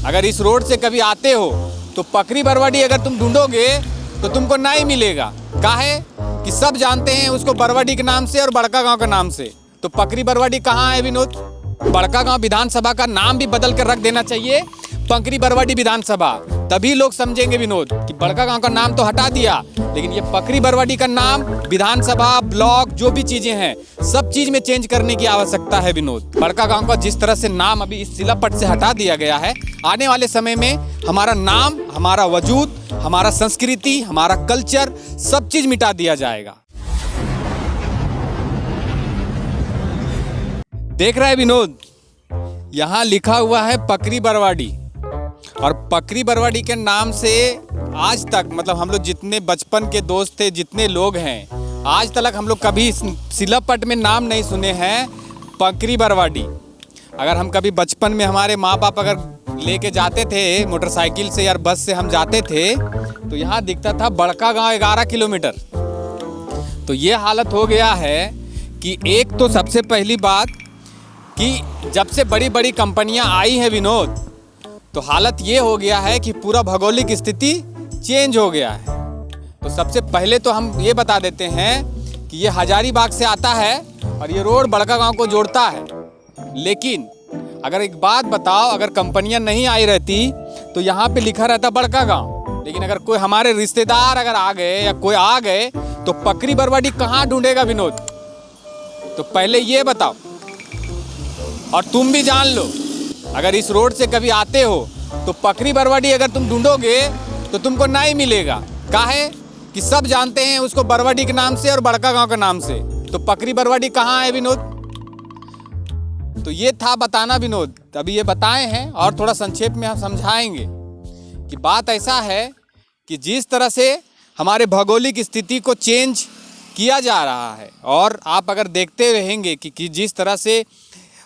अगर इस रोड से कभी आते हो तो पकरी बरवाडी अगर तुम ढूंढोगे तो तुमको नहीं मिलेगा। काहे कि सब जानते हैं उसको बरवाडी के नाम से और बड़का गांव के नाम से। तो पकरी बरवाडी कहाँ है विनोद? बड़का गांव विधानसभा का नाम भी बदल कर रख देना चाहिए पकरी बरवाडी विधानसभा, तभी लोग समझेंगे विनोद कि बड़का गांव का नाम तो हटा दिया, लेकिन ये पकरी बरवाडी का नाम विधानसभा, ब्लॉक, जो भी चीजें हैं सब चीज में चेंज करने की आवश्यकता है विनोद। बड़का गांव का जिस तरह से नाम अभी इस शिलापट से हटा दिया गया है, आने वाले समय में हमारा नाम, हमारा वजूद, हमारा संस्कृति, हमारा कल्चर सब चीज मिटा दिया जाएगा। देख रहे हैं विनोद, यहाँ लिखा हुआ है पकरी बरवाडी, और पकरी बरवाडी के नाम से आज तक मतलब हम लोग जितने बचपन के दोस्त थे, जितने लोग हैं, आज तक हम लोग कभी शिलापट में नाम नहीं सुने हैं पकरी बरवाडी। अगर हम कभी बचपन में हमारे माँ बाप अगर लेके जाते थे मोटरसाइकिल से या बस से हम जाते थे तो यहाँ दिखता था बड़का गांव 11 किलोमीटर। तो ये हालत हो गया है कि एक तो सबसे पहली बात कि जब से बड़ी बड़ी कंपनियां आई हैं विनोद, तो हालत ये हो गया है कि पूरा भौगोलिक स्थिति चेंज हो गया है। तो सबसे पहले तो हम ये बता देते हैं कि ये हजारीबाग से आता है और ये रोड बड़का गांव को जोड़ता है। लेकिन अगर एक बात बताओ, अगर कंपनियां नहीं आई रहती तो यहाँ पे लिखा रहता बड़का गांव, लेकिन अगर कोई हमारे रिश्तेदार अगर आ गए या कोई आ गए तो पकरी बरवाडी कहाँ ढूंढेगा विनोद? तो पहले ये बताओ, और तुम भी जान लो, अगर इस रोड से कभी आते हो तो पकरी बरवाडी अगर तुम ढूंढोगे तो तुमको नहीं मिलेगा। काहे कि सब जानते हैं उसको बरवाडी के नाम से और बड़का गांव के नाम से। तो पकरी बरवाडी कहाँ है विनोद? तो ये था बताना विनोद, अभी ये बताए हैं और थोड़ा संक्षेप में हम समझाएंगे कि बात ऐसा है कि जिस तरह से हमारे भौगोलिक स्थिति को चेंज किया जा रहा है, और आप अगर देखते रहेंगे कि जिस तरह से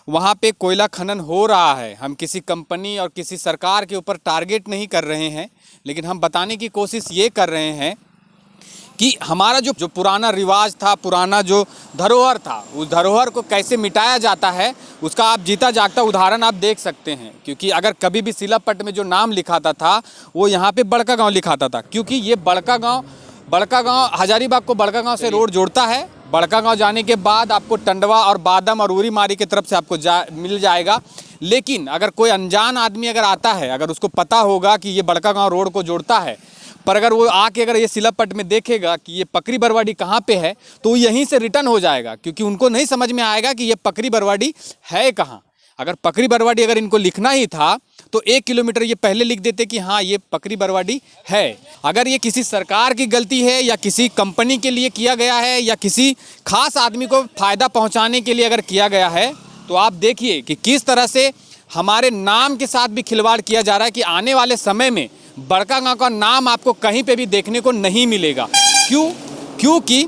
वहाँ पे कोयला खनन हो रहा है, हम किसी कंपनी और किसी सरकार के ऊपर टारगेट नहीं कर रहे हैं, लेकिन हम बताने की कोशिश ये कर रहे हैं कि हमारा जो पुराना रिवाज था, पुराना जो धरोहर था, उस धरोहर को कैसे मिटाया जाता है उसका आप जीता जागता उदाहरण आप देख सकते हैं। क्योंकि अगर कभी भी शिलापट में जो नाम लिखाता था वो यहाँ पे बड़का गांव लिखाता था, क्योंकि ये बड़का गांव हजारीबाग को बड़का गांव से रोड जोड़ता है। बड़का गांव जाने के बाद आपको टंडवा और बादम और उरी मारी की तरफ से आपको मिल जाएगा। लेकिन अगर कोई अनजान आदमी अगर आता है, अगर उसको पता होगा कि ये बड़का गांव रोड को जोड़ता है, पर अगर वो आके अगर ये शिलापट में देखेगा कि ये पकरी बरवाडी कहाँ पे है तो वो यहीं से रिटर्न हो जाएगा, क्योंकि उनको नहीं समझ में आएगा कि ये पकरी बरवाडी है कहाँ। अगर पकरी बरवाडी अगर इनको लिखना ही था तो 1 किलोमीटर ये पहले लिख देते कि हाँ ये पकरी बरवाडी है। अगर ये किसी सरकार की गलती है या किसी कंपनी के लिए किया गया है या किसी खास आदमी को फ़ायदा पहुंचाने के लिए अगर किया गया है, तो आप देखिए कि किस तरह से हमारे नाम के साथ भी खिलवाड़ किया जा रहा है कि आने वाले समय में बड़का गांव का नाम आपको कहीं पे भी देखने को नहीं मिलेगा। क्योंकि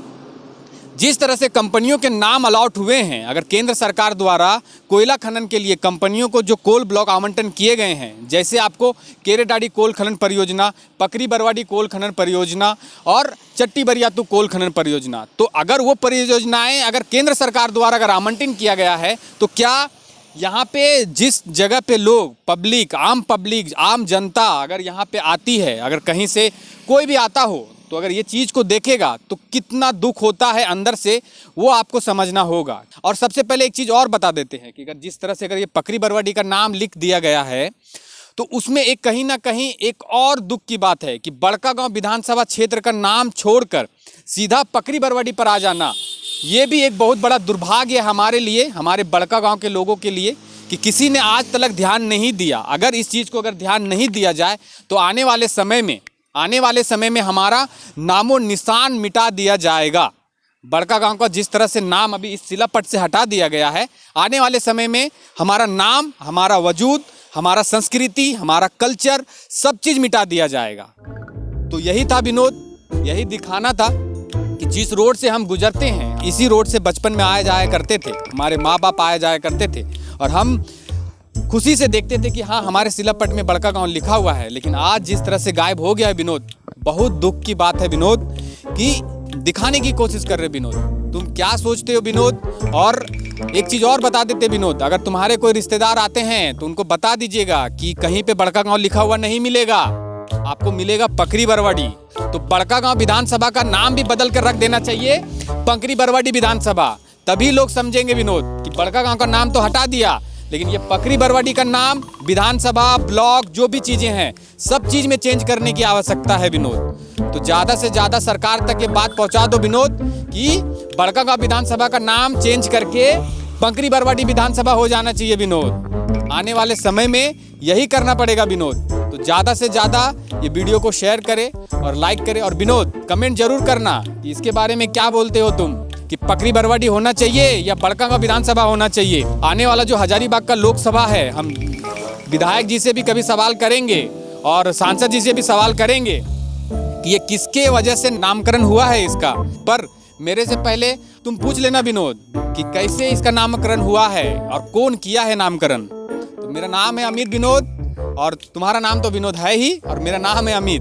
जिस तरह से कंपनियों के नाम अलॉट हुए हैं, अगर केंद्र सरकार द्वारा कोयला खनन के लिए कंपनियों को जो कोल ब्लॉक आवंटन किए गए हैं, जैसे आपको केरेडाडी कोल खनन परियोजना, पकरी बरवाडी कोल खनन परियोजना और चट्टी बरियातू कोल खनन परियोजना, तो अगर वो परियोजनाएं अगर केंद्र सरकार द्वारा अगर आवंटन किया गया है तो क्या यहाँ पे जिस जगह पे लोग पब्लिक, आम जनता अगर यहाँ पे आती है, अगर कहीं से कोई भी आता हो तो अगर ये चीज़ को देखेगा तो कितना दुख होता है अंदर से, वो आपको समझना होगा। और सबसे पहले एक चीज़ और बता देते हैं कि अगर जिस तरह से अगर ये पकरी बरवाडी का नाम लिख दिया गया है तो उसमें एक कहीं ना कहीं एक और दुख की बात है कि बड़का गांव विधानसभा क्षेत्र का नाम छोड़कर सीधा पकरी बरवाडी पर आ जाना, ये भी एक बहुत बड़ा दुर्भाग्य है हमारे लिए, हमारे बड़का गाँव के लोगों के लिए, कि किसी ने आज तक ध्यान नहीं दिया। अगर इस चीज़ को अगर ध्यान नहीं दिया जाए तो आने वाले समय में हमारा नामो निशान मिटा दिया जाएगा। बड़का गांव का जिस तरह से नाम अभी इस शिलापट से हटा दिया गया है, आने वाले समय में हमारा नाम, हमारा वजूद, हमारा संस्कृति, हमारा कल्चर सब चीज़ मिटा दिया जाएगा। तो यही था विनोद, यही दिखाना था कि जिस रोड से हम गुजरते हैं, इसी रोड से बचपन में आया जाया करते थे, हमारे माँ बाप आया जाया करते थे और हम खुशी से देखते थे कि हाँ हमारे शिलापट में बड़का गांव लिखा हुआ है। लेकिन आज जिस तरह से गायब हो गया है विनोद, बहुत दुख की बात है विनोद, कि दिखाने की कोशिश कर रहे विनोद। तुम क्या सोचते हो विनोद? और एक चीज और बता देते विनोद, अगर तुम्हारे कोई रिश्तेदार आते हैं तो उनको बता दीजिएगा कि कहीं पे बड़का गांव लिखा हुआ नहीं मिलेगा, आपको मिलेगा पकरी बरवाडी। तो बड़का गांव विधानसभा का नाम भी बदल कर रख देना चाहिए पकरी बरवाडी विधानसभा, तभी लोग समझेंगे विनोद कि बड़का गांव का नाम तो हटा दिया, लेकिन ये पकरी बरवाडी का नाम विधानसभा, ब्लॉक, जो भी चीजें हैं सब चीज में चेंज करने की आवश्यकता है विनोद। तो ज्यादा से ज्यादा सरकार तक ये बात पहुंचा दो विनोद कि बड़का गांव विधानसभा का नाम चेंज करके पकरी बरवाडी विधानसभा हो जाना चाहिए विनोद। आने वाले समय में यही करना पड़ेगा विनोद। तो ज्यादा से ज्यादा ये वीडियो को शेयर करें और लाइक करें, और विनोद कमेंट जरूर करना कि इसके बारे में क्या बोलते हो तुम, कि पकरी बरवाडी होना चाहिए या बड़का गांव विधानसभा होना चाहिए। आने वाला जो हजारीबाग का लोकसभा है, हम विधायक जी से भी कभी सवाल करेंगे और सांसद जी से भी सवाल करेंगे कि ये किसके वजह से नामकरण हुआ है इसका। पर मेरे से पहले तुम पूछ लेना विनोद कि कैसे इसका नामकरण हुआ है और कौन किया है नामकरण। तो मेरा नाम है अमीर विनोद, और तुम्हारा नाम तो विनोद है ही, और मेरा नाम है अमित।